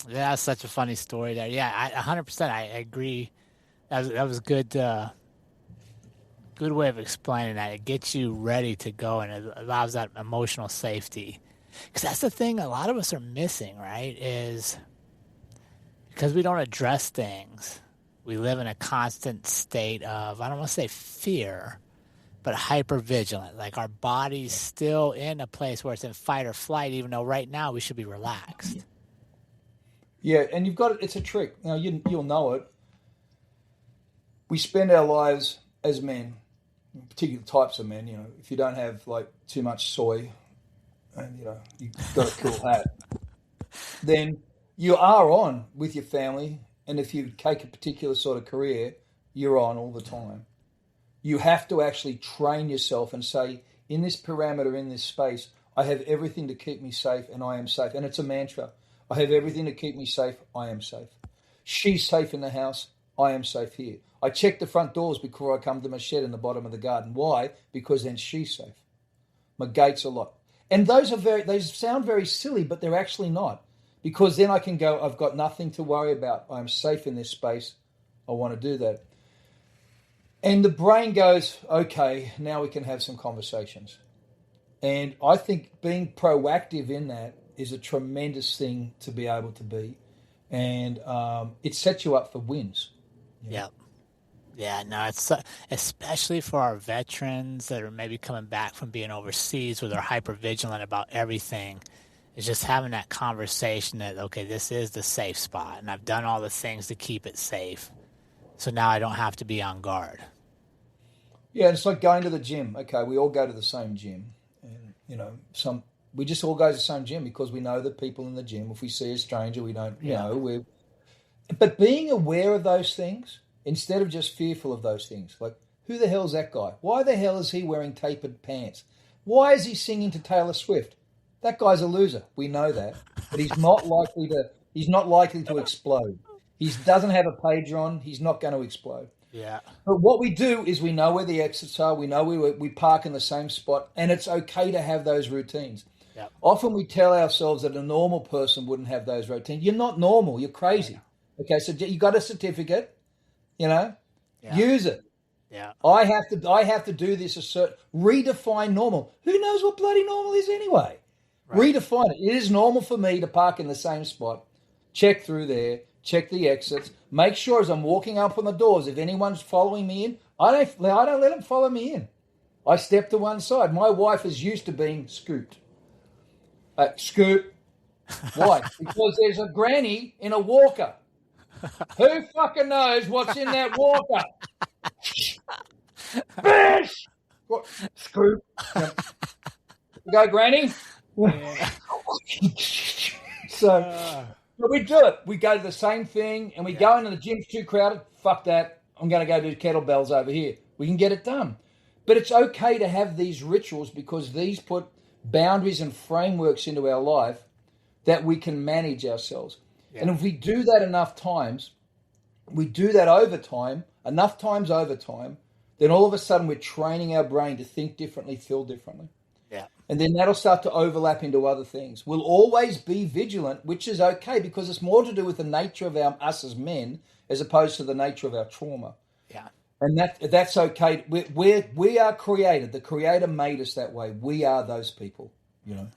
Speaker 1: Yeah, that's such a funny story there. Yeah, 100%. I agree. That was good. Good way of explaining that. It gets you ready to go, and it allows that emotional safety. Because that's the thing a lot of us are missing, right? Is because we don't address things. We live in a constant state of, I don't want to say fear, but hypervigilant. Like our body's still in a place where it's in fight or flight, even though right now we should be relaxed.
Speaker 2: Yeah, and you've got it. It's a trick. Now you'll know it. We spend our lives as men, particular types of men, you know, if you don't have like too much soy and, you know, you've got a cool hat, then you are on with your family. And if you take a particular sort of career, you're on all the time. You have to actually train yourself and say, in this parameter, in this space, I have everything to keep me safe and I am safe. And it's a mantra. I have everything to keep me safe. I am safe. She's safe in the house. I am safe here. I check the front doors before I come to my shed in the bottom of the garden. Why? Because then she's safe. My gates are locked. And they sound very silly, but they're actually not. Because then I can go, I've got nothing to worry about. I'm safe in this space. I want to do that. And the brain goes, okay, now we can have some conversations. And I think being proactive in that is a tremendous thing to be able to be. And it sets you up for wins.
Speaker 1: Yeah. Yeah, no, it's especially for our veterans that are maybe coming back from being overseas where they're hyper-vigilant about everything. It's just having that conversation that, okay, this is the safe spot, and I've done all the things to keep it safe. So now I don't have to be on guard.
Speaker 2: Yeah, it's like going to the gym. Okay, we all go to the same gym. And, you know, we just all go to the same gym because we know the people in the gym. If we see a stranger, we don't, you know. But being aware of those things, instead of just fearful of those things, like, who the hell's that guy? Why the hell is he wearing tapered pants? Why is he singing to Taylor Swift? That guy's a loser. We know that. But he's not likely to explode. He doesn't have a pager on. He's not going to explode.
Speaker 1: Yeah.
Speaker 2: But what we do is we know where the exits are. We know we park in the same spot, and it's okay to have those routines.
Speaker 1: Yep.
Speaker 2: Often we tell ourselves that a normal person wouldn't have those routines. You're not normal. You're crazy. Okay, so you got a certificate, you know, use it.
Speaker 1: Yeah.
Speaker 2: I have to do this redefine normal. Who knows what bloody normal is anyway? Right. Redefine it. It is normal for me to park in the same spot, check through there, check the exits, make sure as I'm walking up on the doors, if anyone's following me in, I don't let them follow me in. I step to one side. My wife is used to being scooped. Scoop. Why? Because there's a granny in a walker. Who fucking knows what's in that walker? Fish! Scoop. Yep. Go, granny. Yeah. So we do it. We go to the same thing, and we go into the gym's too crowded. Fuck that. I'm going to go do kettlebells over here. We can get it done. But it's okay to have these rituals because these put boundaries and frameworks into our life that we can manage ourselves. Yeah. And if we do that enough times, we do that over time, enough times over time, then all of a sudden we're training our brain to think differently, feel differently.
Speaker 1: Yeah.
Speaker 2: And then that'll start to overlap into other things. We'll always be vigilant, which is okay because it's more to do with the nature of us as men as opposed to the nature of our trauma.
Speaker 1: Yeah.
Speaker 2: And that's okay. We are created. The Creator made us that way. We are those people, you know.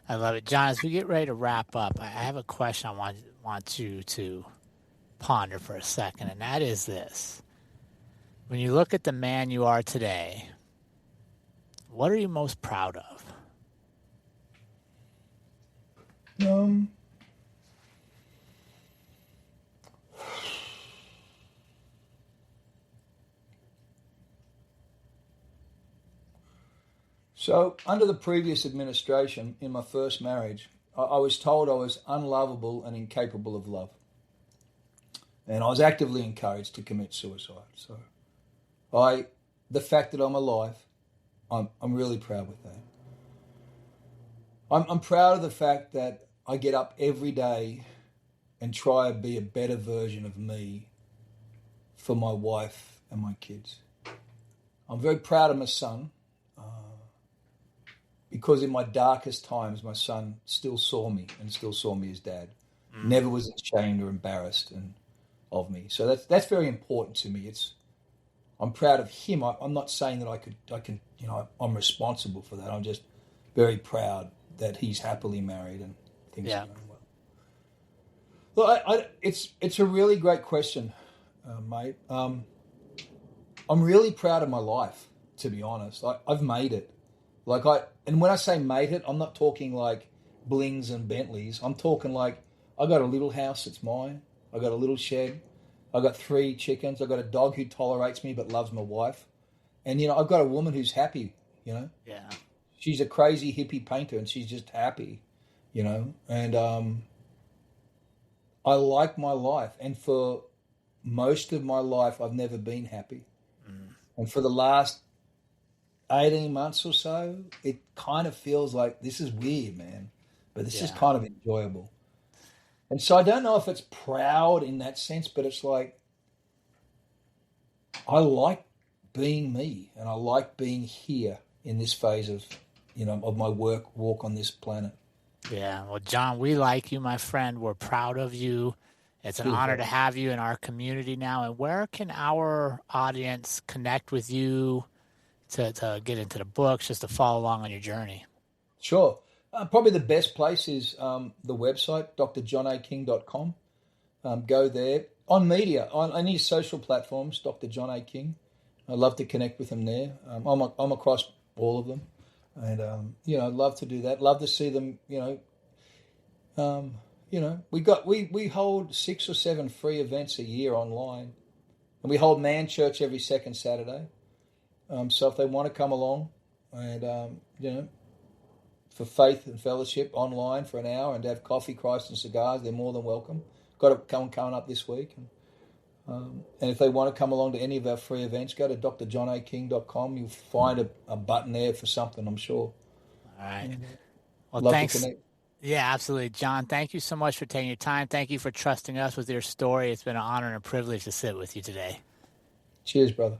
Speaker 1: I love it. John, as we get ready to wrap up, I have a question I want you to ponder for a second, and that is this. When you look at the man you are today, what are you most proud of?
Speaker 2: So under the previous administration, in my first marriage, I was told I was unlovable and incapable of love. And I was actively encouraged to commit suicide. So the fact that I'm alive, I'm really proud with that. I'm proud of the fact that I get up every day and try to be a better version of me for my wife and my kids. I'm very proud of my son. Because in my darkest times, my son still saw me as dad. Never was ashamed or embarrassed of me. So that's very important to me. I'm proud of him. I'm not saying that I can, I'm responsible for that. I'm just very proud that he's happily married and things are going well. Look, it's a really great question, mate. I'm really proud of my life, to be honest. I've made it. And when I say made it, I'm not talking like blings and Bentleys. I'm talking like I got a little house that's mine. I got a little shed. I got 3 chickens. I got a dog who tolerates me but loves my wife. And, I've got a woman who's happy, Yeah. She's a crazy hippie painter and she's just happy, And I like my life. And for most of my life, I've never been happy. And for the last 18 months or so, it kind of feels like this is weird, man. But this is kind of enjoyable. And so I don't know if it's proud in that sense, but it's like I like being me and I like being here in this phase of, of my walk on this planet.
Speaker 1: Yeah. Well, John, we like you, my friend. We're proud of you. It's an honor to have you in our community now. And where can our audience connect with you to get into the books, just to follow along on your journey?
Speaker 2: Sure. Probably the best place is the website, drjohnaking.com. Go there. On media, on any social platforms, Dr. John A. King. I'd love to connect with them there. I'm across all of them. And, I'd love to do that. Love to see them, we hold 6 or 7 free events a year online. And we hold Man Church every second Saturday. So if they want to come along and, for faith and fellowship online for an hour and to have coffee, Christ and cigars, they're more than welcome. Got a coming up this week. And if they want to come along to any of our free events, go to drjohnaking.com. You'll find a button there for something, I'm sure.
Speaker 1: All right. Well, thanks. Yeah, absolutely. John, thank you so much for taking your time. Thank you for trusting us with your story. It's been an honor and a privilege to sit with you today.
Speaker 2: Cheers, brother.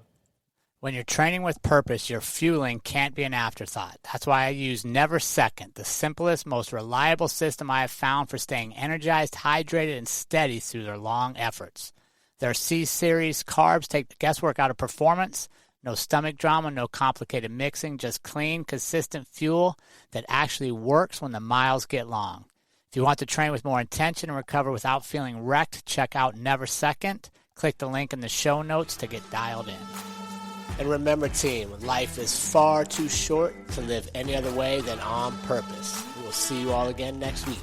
Speaker 1: When you're training with purpose, your fueling can't be an afterthought. That's why I use Never Second, the simplest, most reliable system I have found for staying energized, hydrated, and steady through their long efforts. Their C-Series carbs take the guesswork out of performance. No stomach drama, no complicated mixing, just clean, consistent fuel that actually works when the miles get long. If you want to train with more intention and recover without feeling wrecked, check out Never Second. Click the link in the show notes to get dialed in. And remember, team, life is far too short to live any other way than on purpose. We will see you all again next week.